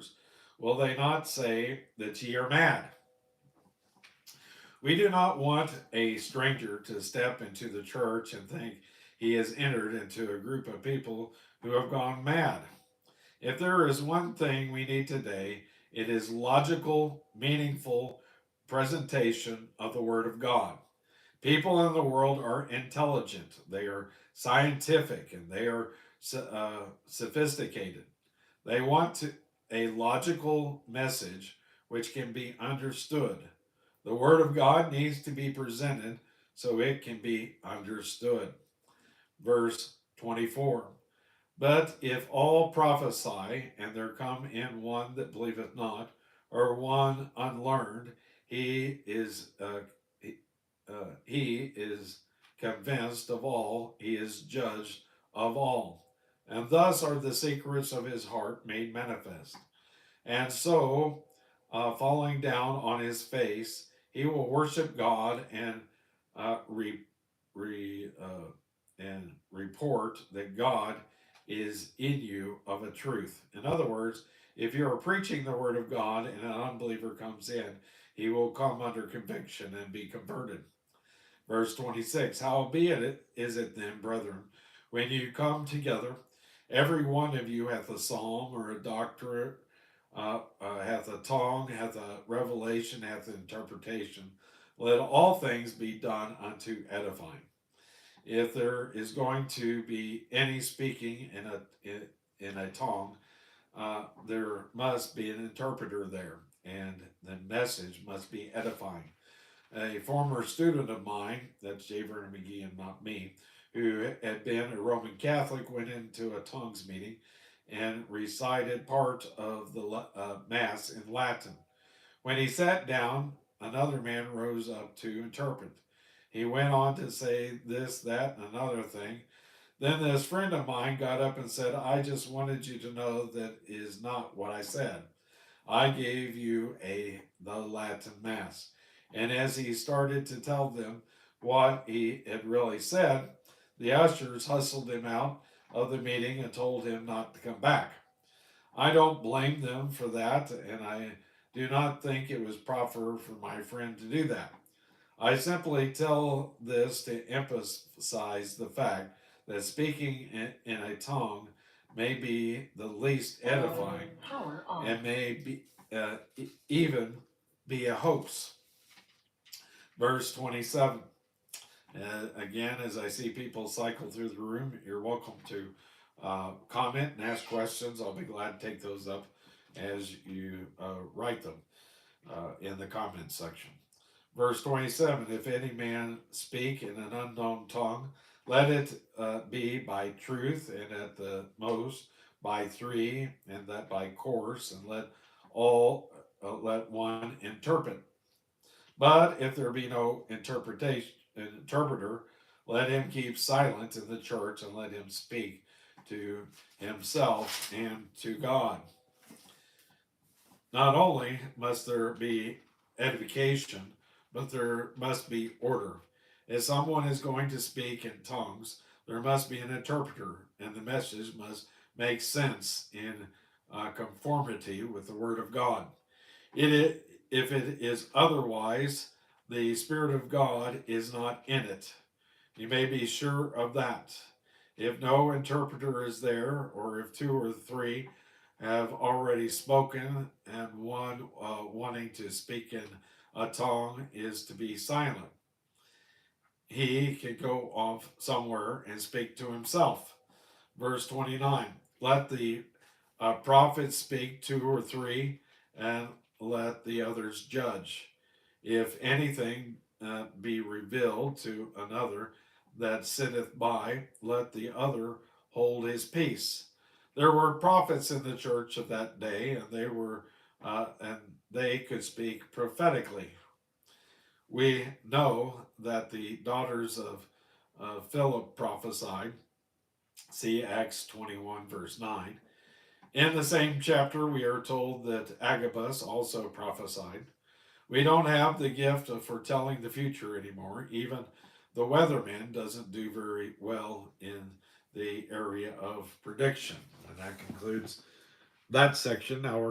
strangers? Will they not say that ye are mad? We do not want a stranger to step into the church and think he has entered into a group of people who have gone mad. If there is one thing we need today, it is logical, meaningful presentation of the Word of God. People in the world are intelligent, they are scientific, and they are sophisticated. They want a logical message which can be understood. The Word of God needs to be presented so it can be understood. Verse 24. But if all prophesy, and there come in one that believeth not, or one unlearned, he is he is convinced of all, he is judged of all. And thus are the secrets of his heart made manifest. And so, falling down on his face, he will worship God and uh, re, and report that God is in you of a truth. In other words, if you are preaching the word of God and an unbeliever comes in, he will come under conviction and be converted. Verse 26. Howbeit is it then, brethren, when you come together, every one of you hath a psalm or a doctrine, hath a tongue, hath a revelation, hath an interpretation. Let all things be done unto edifying. If there is going to be any speaking in a tongue, there must be an interpreter there, and the message must be edifying. A former student of mine, that's J. Vernon McGee and not me, who had been a Roman Catholic, went into a tongues meeting and recited part of the Mass in Latin. When he sat down, another man rose up to interpret. He went on to say this, that, and another thing. Then this friend of mine got up and said, I just wanted you to know that is not what I said. I gave you the Latin Mass. And as he started to tell them what he had really said, the ushers hustled him out of the meeting and told him not to come back. I don't blame them for that, and I do not think it was proper for my friend to do that. I simply tell this to emphasize the fact that speaking in a tongue may be the least edifying and may be even be a hoax. Verse 27. Again, as I see people cycle through the room, you're welcome to comment and ask questions. I'll be glad to take those up as you write them in the comment section. Verse 27. If any man speak in an unknown tongue, let it be by truth, and at the most by three, and that by course, and let one interpret. But if there be no interpreter, let him keep silent in the church, and let him speak to himself and to God. Not only must there be edification, but there must be order. If someone is going to speak in tongues, there must be an interpreter, and the message must make sense in conformity with the Word of God. If it is otherwise, the Spirit of God is not in it. You may be sure of that. If no interpreter is there, or if two or three have already spoken, and one wanting to speak in a tongue is to be silent, he could go off somewhere and speak to himself. Verse 29. Let the prophets speak two or three, and let the others judge. If anything be revealed to another that sitteth by, let the other hold his peace. There were prophets in the church of that day, and they could speak prophetically. We know that the daughters of Philip prophesied. See Acts 21, verse 9. In the same chapter, we are told that Agabus also prophesied. We don't have the gift of foretelling the future anymore. Even the weatherman doesn't do very well in the area of prediction. And that concludes that section. Now we're